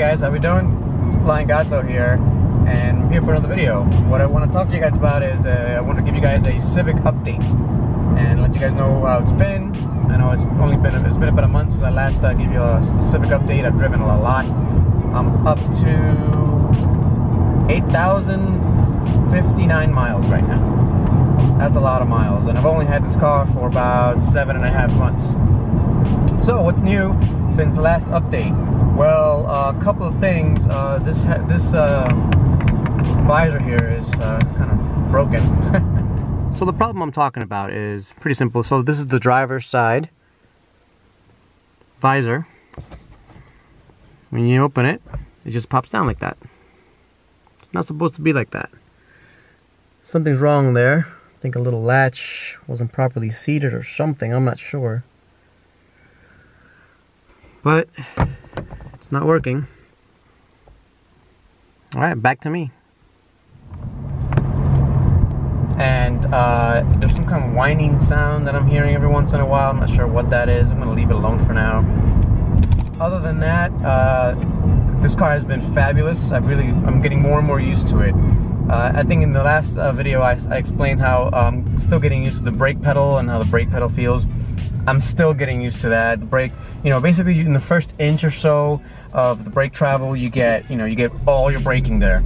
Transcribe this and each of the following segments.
guys, how we doing? Flying Gatto here, and I'm here for another video. What I want to talk to you guys about is I want to give you guys a Civic update and let you guys know how it's been. I know it's been about a month since I last gave you a Civic update. I've driven a lot. I'm up to 8,059 miles right now. That's a lot of miles, and I've only had this car for about 7.5 months. So what's new since the last update? Well, a couple of things. This visor here is kind of broken. So the problem I'm talking about is pretty simple. So this is the driver's side visor. When you open it, it just pops down like that. It's not supposed to be like that. Something's wrong there. I think a little latch wasn't properly seated or something. I'm not sure. But it's not working. Alright, back to me. And there's some kind of whining sound that I'm hearing every once in a while. I'm not sure what that is. I'm going to leave it alone for now. Other than that, this car has been fabulous. I'm getting more and more used to it. I think in the last video I explained how I'm still getting used to the brake pedal and how the brake pedal feels. I'm still getting used to that. The brake, basically in the first inch or so of the brake travel, you get all your braking there.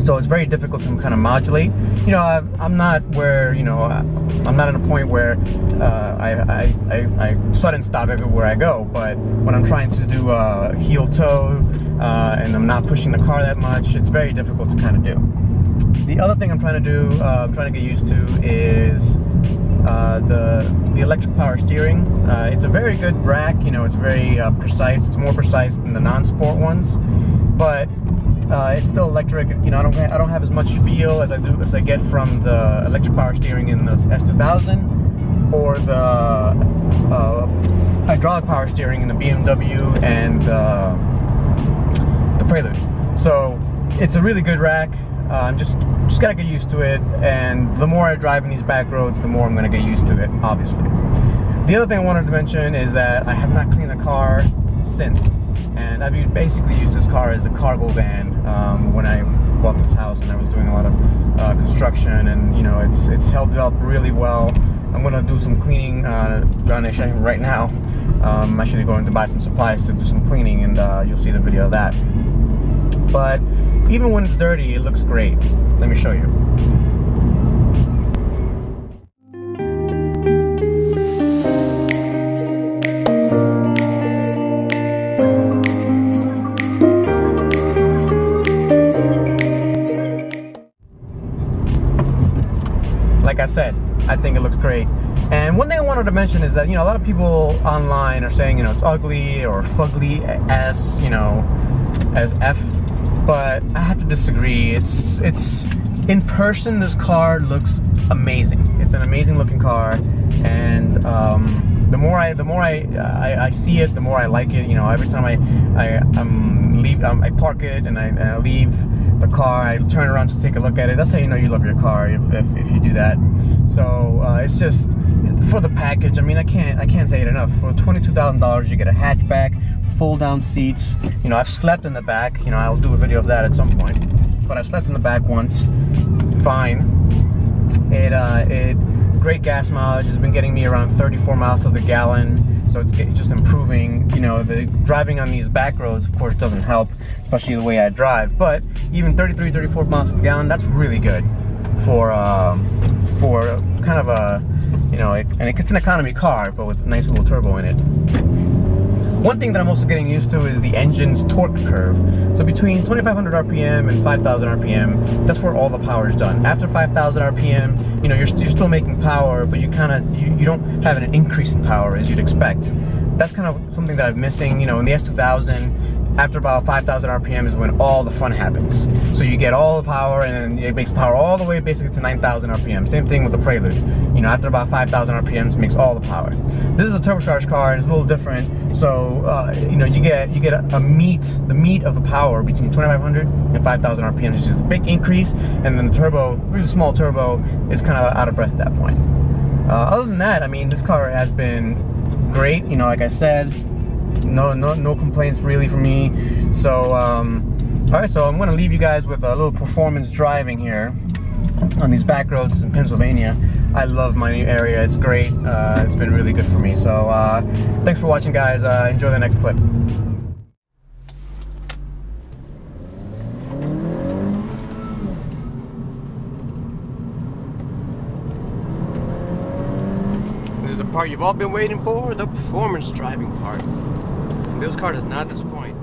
So it's very difficult to kind of modulate. I'm not where, I'm not in a point where I sudden stop everywhere I go. But when I'm trying to do a heel toe and I'm not pushing the car that much, it's very difficult to kind of do. The other thing I'm trying to do, I'm trying to get used to is the electric power steering. It's a very good rack, it's very precise. It's more precise than the non-sport ones, but it's still electric. I don't have as much feel as I get from the electric power steering in the S2000 or the hydraulic power steering in the BMW and the Prelude. So it's a really good rack. Just gotta get used to it, and the more I drive in these back roads, the more I'm gonna get used to it, obviously. The other thing I wanted to mention is that I have not cleaned the car since, and I've basically used this car as a cargo van when I bought this house and I was doing a lot of construction, and it's held up really well. I'm gonna do some cleaning right now. I'm actually going to buy some supplies to do some cleaning, and you'll see the video of that. But even when it's dirty, it looks great. Let me show you. Like I said, I think it looks great. And one thing I wanted to mention is that, a lot of people online are saying, it's ugly or fugly as, as F. But I have to disagree. It's in person, this car looks amazing. It's an amazing looking car, and the more I see it, the more I like it. Every time I park it and I leave the car, I turn around to take a look at it. That's how you know you love your car, if you do that. So it's just for the package. I mean, I can't say it enough. For $22,000, you get a hatchback, fold down seats. I've slept in the back. I'll do a video of that at some point, but I slept in the back once. Fine. It great gas mileage. Has been getting me around 34 miles to the gallon, so it's just improving. The driving on these back roads, of course, doesn't help, especially the way I drive, but even 33, 34 miles to the gallon, that's really good for kind of a, and it's an economy car, but with a nice little turbo in it. One thing that I'm also getting used to is the engine's torque curve. So between 2,500 RPM and 5,000 RPM, that's where all the power is done. After 5,000 RPM, you're still making power, but you don't have an increase in power as you'd expect. That's kind of something that I'm missing. In the S2000, after about 5,000 RPM is when all the fun happens. So you get all the power, and then it makes power all the way basically to 9,000 RPM. Same thing with the Prelude. After about 5,000 RPMs, it makes all the power. This is a turbocharged car, and it's a little different. So you get the meat of the power between 2,500 and 5,000 RPMs, which is a big increase. And then the turbo, really small turbo, is kind of out of breath at that point. Other than that, I mean, this car has been great. Like I said, no complaints really from me. So, all right, so I'm gonna leave you guys with a little performance driving here on these back roads in Pennsylvania. I love my new area. It's great. It's been really good for me. So thanks for watching, guys. Enjoy the next clip. This is the part you've all been waiting for, the performance driving part. And this car does not disappoint.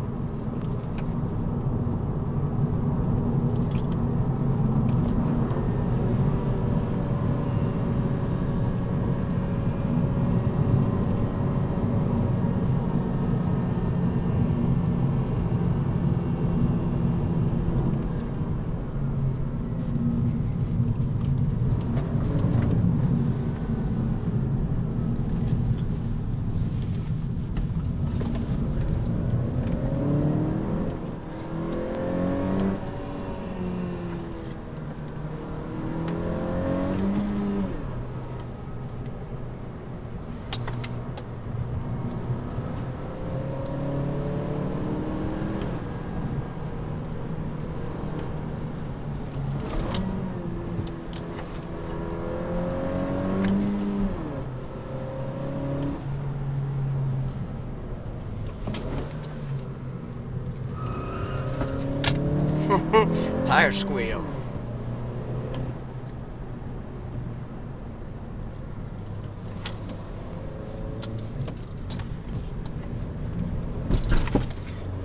Tire squeal.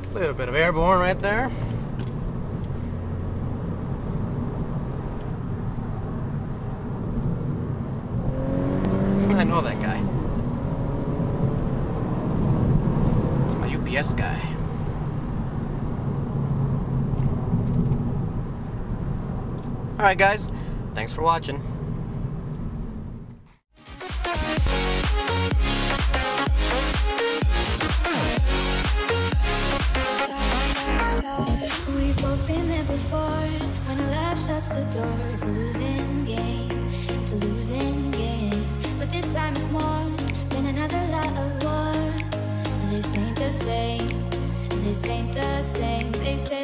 A little bit of airborne right there. I know that guy. It's my UPS guy. Alright guys, thanks for watching. We've both been there before. When a love shuts the door, it's a losing game. It's a losing game. But this time it's more than another lot of war. This ain't the same. This ain't the same. They say